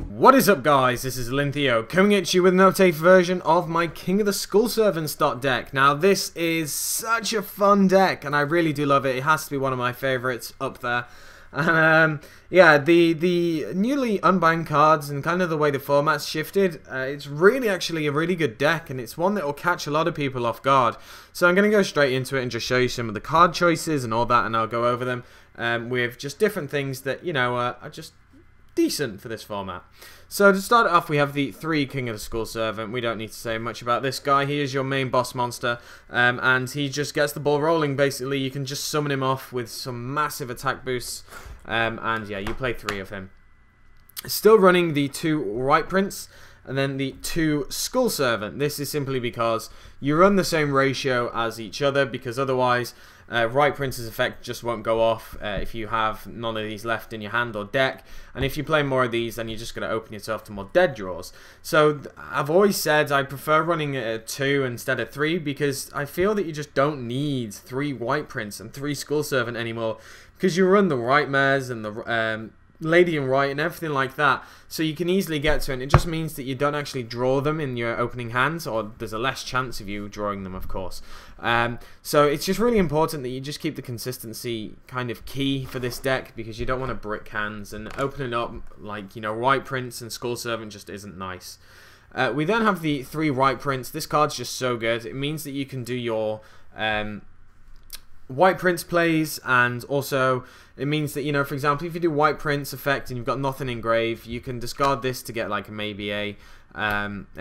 What is up, guys? This is Lintheo coming at you with an update version of my King of the Skull Servants deck. Now, this is such a fun deck, and I really do love it. It has to be one of my favorites up there. And yeah, the newly unbound cards and kind of the way the format's shifted, it's really actually a really good deck, and it's one that will catch a lot of people off guard. So I'm going to go straight into it and just show you some of the card choices and all that, and I'll go over them with just different things that, you know, are just decent for this format. So to start off, we have the 3 King of the Skull Servant. We don't need to say much about this guy. He is your main boss monster, and he just gets the ball rolling. Basically, you can just summon him off with some massive attack boosts, and yeah, you play 3 of him. Still running the 2 White Prince and then the 2 Skull Servant. This is simply because you run the same ratio as each other, because otherwise Right Prince's effect just won't go off if you have none of these left in your hand or deck, and if you play more of these, then you're just going to open yourself to more dead draws. So I've always said I prefer running 2 instead of 3, because I feel that you just don't need 3 White Prince and 3 Skull Servant anymore, because you run the Right Mares and the Lady in White and everything like that, so you can easily get to it, and it just means that you don't actually draw them in your opening hands, or there's a less chance of you drawing them, of course. So it's just really important that you just keep the consistency kind of key for this deck, because you don't want to brick hands, and opening up like, you know, White Prince and Skull Servant just isn't nice. We then have the 3 White Prince. This card's just so good. It means that you can do your White Prince plays, and also it means that, you know, for example, if you do White Prince effect and you've got nothing in grave, you can discard this to get like maybe a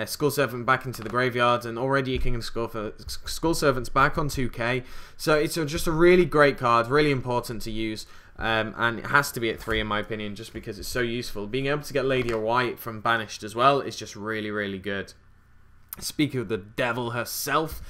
Skull Servant back into the graveyard, and already you can Skull Servants back on 2k. So it's just a really great card, really important to use, and it has to be at 3 in my opinion, just because it's so useful. Being able to get Lady of White from Banished as well is just really, really good. Speaking of the devil herself,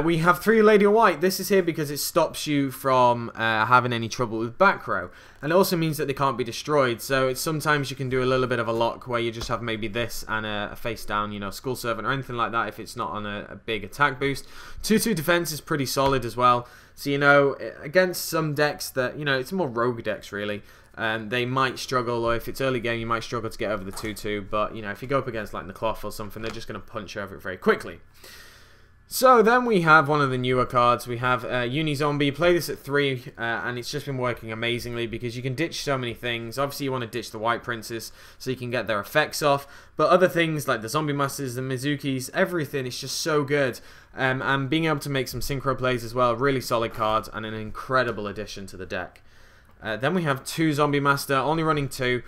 we have 3 Lady of White. This is here because it stops you from having any trouble with back row, and it also means that they can't be destroyed. So it's sometimes you can do a little bit of a lock where you just have maybe this and a face down, you know, Skull Servant or anything like that, if it's not on a big attack boost. 2/2 defense is pretty solid as well. So, you know, against some decks that, you know, it's more rogue decks really, they might struggle, or if it's early game you might struggle to get over the 2/2, but, you know, if you go up against like the Cloth or something, they're just going to punch over it very quickly. So then we have one of the newer cards. We have Uni-Zombie. Play this at 3, and it's just been working amazingly because you can ditch so many things. Obviously you want to ditch the White Princes so you can get their effects off, but other things like the Zombie Masters, the Mizukis, everything is just so good. And being able to make some synchro plays as well, really solid card and an incredible addition to the deck. Then we have 2 Zombie Master, only running 2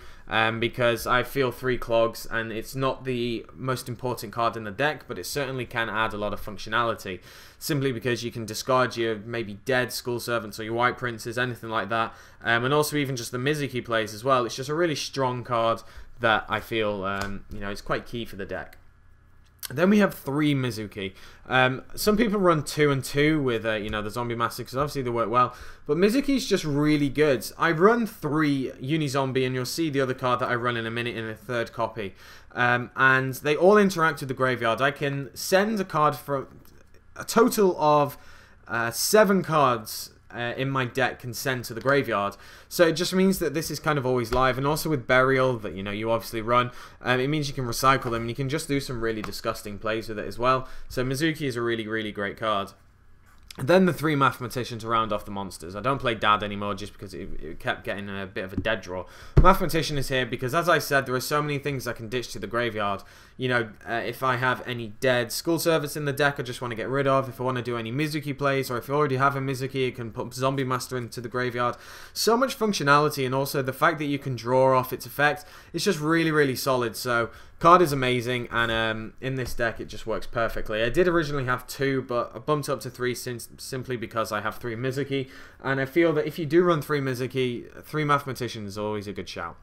because I feel 3 clogs, and it's not the most important card in the deck, but it certainly can add a lot of functionality, simply because you can discard your maybe dead Skull Servants or your White Princes, anything like that, and also even just the Mizuki plays as well. It's just a really strong card that I feel you know, is quite key for the deck. Then we have 3 Mizuki. Some people run 2 and 2 with you know, the Zombie Master, because obviously they work well, but Mizuki's just really good. I run 3 Uni-Zombie, and you'll see the other card that I run in a minute in a 3rd copy, and they all interact with the graveyard. I can send a card from a total of 7 cards in my deck can send to the graveyard. So it just means that this is kind of always live, and also with Burial that, you know, you obviously run, it means you can recycle them, and you can just do some really disgusting plays with it as well. So Mizuki is a really, really great card. And then the 3 Mathematician to round off the monsters. I don't play Dad anymore just because it kept getting a bit of a dead draw. Mathematician is here because, as I said, there are so many things I can ditch to the graveyard. You know, if I have any dead Skull Servants in the deck I just want to get rid of, if I want to do any Mizuki plays, or if you already have a Mizuki, you can put Zombie Master into the graveyard. So much functionality, and also the fact that you can draw off its effect, it's just really, really solid. So card is amazing, and in this deck it just works perfectly. I did originally have 2, but I bumped up to 3 simply because I have 3 Mizuki, and I feel that if you do run 3 Mizuki, 3 Mathematician is always a good shout.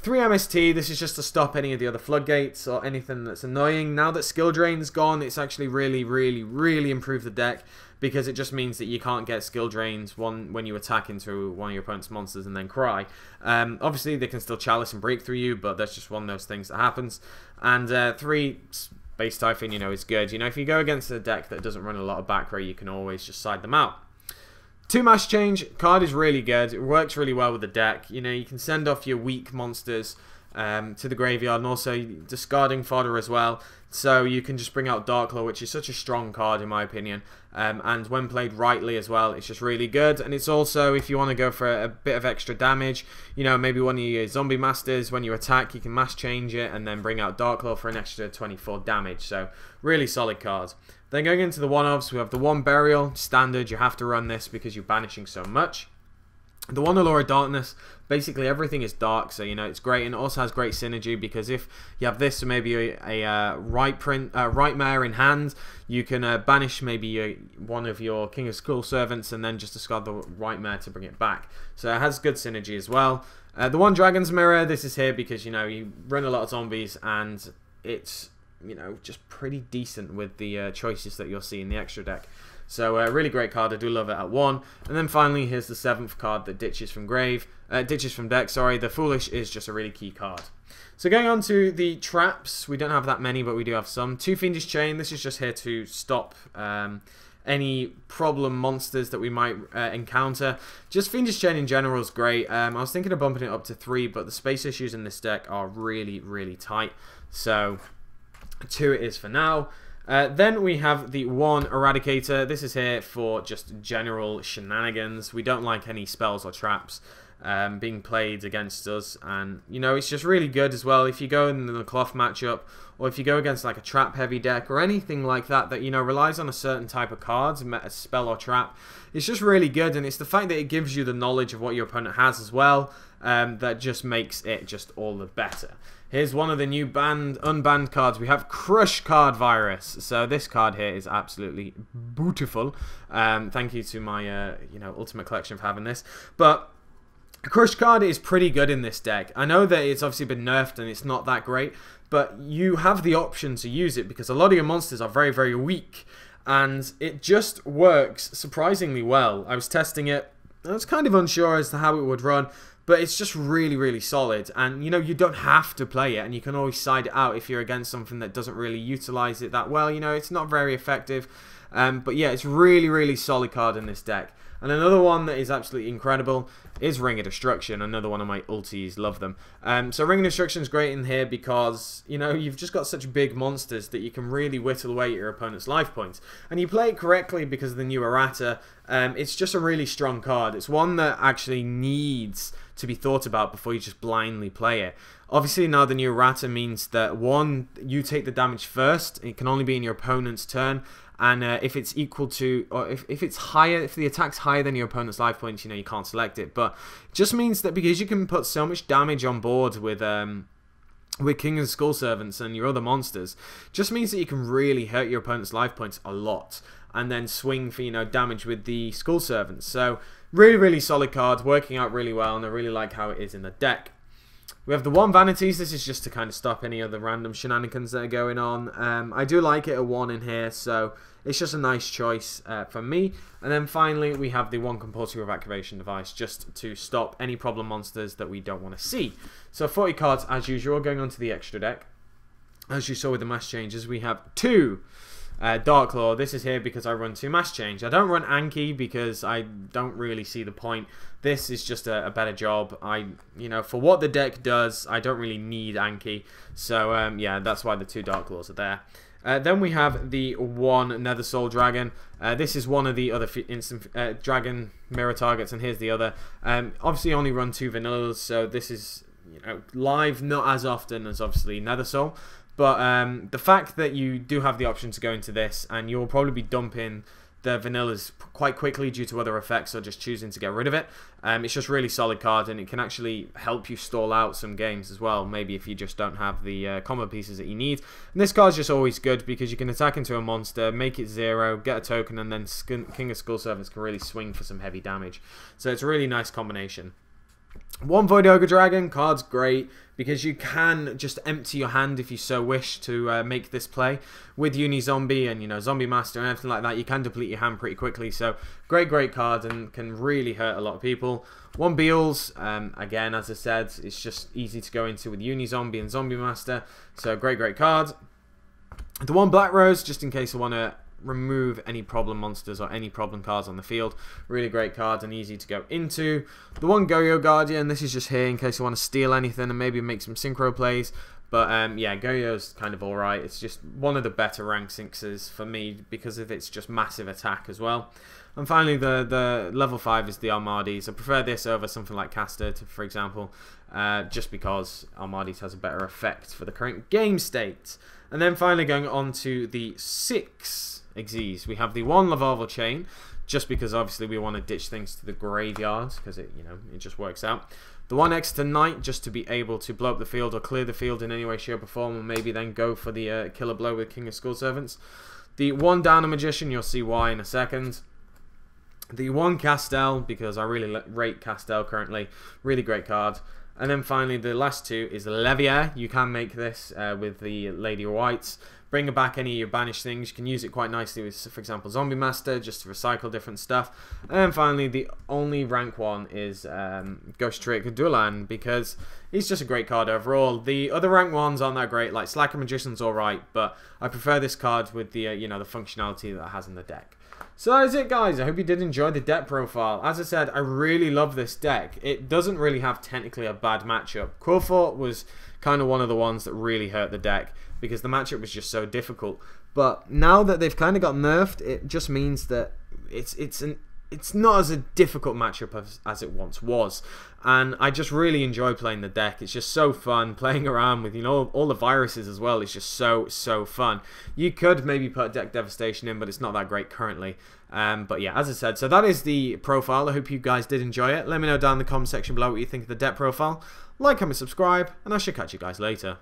3 MST, this is just to stop any of the other floodgates or anything that's annoying. Now that Skill Drain's gone, it's actually really, really, really improved the deck, because it just means that you can't get skill drains when you attack into one of your opponent's monsters and then cry. Obviously, they can still chalice and break through you, but that's just one of those things that happens. And 3 Space Typhon, you know, is good. You know, if you go against a deck that doesn't run a lot of back row, you can always just side them out. 2 mass change card is really good. It works really well with the deck. You know, you can send off your weak monsters to the graveyard, and also discarding fodder as well. So you can just bring out Darklaw, which is such a strong card in my opinion. And when played rightly as well, it's just really good. And it's also, if you want to go for a bit of extra damage, you know, maybe one of your zombie masters, when you attack, you can mass change it and then bring out Darklaw for an extra 24 damage. So really solid card. Then going into the one-offs, we have the 1 Burial, standard. You have to run this because you're banishing so much. The 1 Allure of Darkness, basically everything is dark, so you know it's great, and it also has great synergy because if you have this, or maybe a right mare in hand, you can banish maybe one of your King of Skull Servants and then just discard the right mare to bring it back. So it has good synergy as well. The 1 Dragon's Mirror, this is here because you know you run a lot of zombies and it's, you know, just pretty decent with the choices that you'll see in the extra deck. So a really great card. I do love it at 1. And then finally, here's the 7th card that ditches from deck. Sorry, the Foolish is just a really key card. So going on to the traps, we don't have that many, but we do have some. 2 Fiendish Chain. This is just here to stop any problem monsters that we might encounter. Just Fiendish Chain in general is great. I was thinking of bumping it up to 3, but the space issues in this deck are really, really tight. So 2 it is for now. Then we have the 1 Eradicator. This is here for just general shenanigans. We don't like any spells or traps being played against us, and you know it's just really good as well if you go in the cloth matchup, or if you go against like a trap heavy deck or anything like that that you know relies on a certain type of cards, a spell or trap. It's just really good, and it's the fact that it gives you the knowledge of what your opponent has as well that just makes it just all the better. Here's one of the new unbanned cards. We have Crush Card Virus. So this card here is absolutely beautiful. Thank you to my you know, Ultimate Collection for having this. But Crush Card is pretty good in this deck. I know that it's obviously been nerfed and it's not that great, but you have the option to use it because a lot of your monsters are very, very weak. And it just works surprisingly well. I was testing it. I was kind of unsure as to how it would run, but it's just really, really solid. And, you know, you don't have to play it, and you can always side it out if you're against something that doesn't really utilize it that well. You know, it's not very effective. But yeah, it's really, really solid card in this deck. And another one that is absolutely incredible is Ring of Destruction. Another one of my ulties, love them. So Ring of Destruction is great in here because, you know, you've just got such big monsters that you can really whittle away at your opponent's life points. And you play it correctly because of the new errata. It's just a really strong card. It's one that actually needs to be thought about before you just blindly play it. Obviously now the new errata means that 1, you take the damage first. It can only be in your opponent's turn. And if it's equal to, or if it's higher, if the attack's higher than your opponent's life points, you know, you can't select it. But it just means that because you can put so much damage on board with King of Skull Servants and your other monsters, just means that you can really hurt your opponent's life points a lot. And then swing for, you know, damage with the Skull Servants. So really, really solid card, working out really well, and I really like how it is in the deck. We have the 1 Vanities. This is just to kind of stop any other random shenanigans that are going on. I do like it at 1 in here, so it's just a nice choice for me. And then finally, we have the 1 Compulsory Evacuation Device, just to stop any problem monsters that we don't want to see. So 40 cards as usual. Going on to the extra deck. As you saw with the mass changes, we have 2 Darklaw. This is here because I run 2 mass change. I don't run Anki because I don't really see the point. This is just a better job. You know, for what the deck does, I don't really need Anki. So yeah, that's why the 2 Darklaws are there. Then we have the 1 Nethersole Dragon. This is one of the other instant dragon mirror targets, and here's the other. Obviously, only run 2 vanillas, so this is, you know, live not as often as obviously Nethersole. But the fact that you do have the option to go into this, and you'll probably be dumping the vanillas quite quickly due to other effects, or just choosing to get rid of it. It's just really solid card, and it can actually help you stall out some games as well, maybe if you just don't have the combo pieces that you need. And this card's just always good because you can attack into a monster, make it 0, get a token, and then King of Skull Servants can really swing for some heavy damage. So it's a really nice combination. 1 Void Ogre Dragon, card's great because you can just empty your hand if you so wish to make this play. With Uni Zombie and, you know, Zombie Master and everything like that, you can deplete your hand pretty quickly. So great card, and can really hurt a lot of people. 1 Beals, again, as I said, it's just easy to go into with Uni Zombie and Zombie Master. So great card. The 1 Black Rose, just in case I want to remove any problem monsters or any problem cards on the field. Really great cards and easy to go into. The one Goyo Guardian, this is just here in case you want to steal anything and maybe make some synchro plays. But yeah, Goyo's kind of alright. It's just one of the better rank 6s for me because of its just massive attack as well. And finally, the level 5 is the Armades. I prefer this over something like Caster, for example, just because Armades has a better effect for the current game state. And then finally going on to the 6 Xyz, we have the 1 Lavalval Chain, just because obviously we want to ditch things to the graveyard, because it, you know, it just works out. The 1 Exeter Knight, just to be able to blow up the field or clear the field in any way, shape or form, and maybe then go for the killer blow with King of Skull Servants. The 1 Downer Magician, you'll see why in a second. The 1 Castel, because I really rate Castel currently, really great card. And then finally, the last 2 is Levier. You can make this with the Lady of Whites. Bring back any of your banished things. You can use it quite nicely with, for example, Zombie Master, just to recycle different stuff. And then finally, the only rank 1 is Ghost Trick Dulan, because he's just a great card overall. The other rank 1s aren't that great, like Slacker Magician's alright, but I prefer this card with the, you know, the functionality that it has in the deck. So that is it, guys. I hope you did enjoy the deck profile. As I said, I really love this deck. It doesn't really have technically a bad matchup. Quillfort was kind of one of the ones that really hurt the deck because the matchup was just so difficult. But now that they've kind of got nerfed, it just means that it's not as a difficult matchup as it once was. And I just really enjoy playing the deck. It's just so fun playing around with, you know, all the viruses as well. It's just so fun. You could maybe put Deck Devastation in, but it's not that great currently. But yeah, as I said, so that is the profile. I hope you guys did enjoy it. Let me know down in the comment section below what you think of the deck profile. Like, comment, subscribe, and I shall catch you guys later.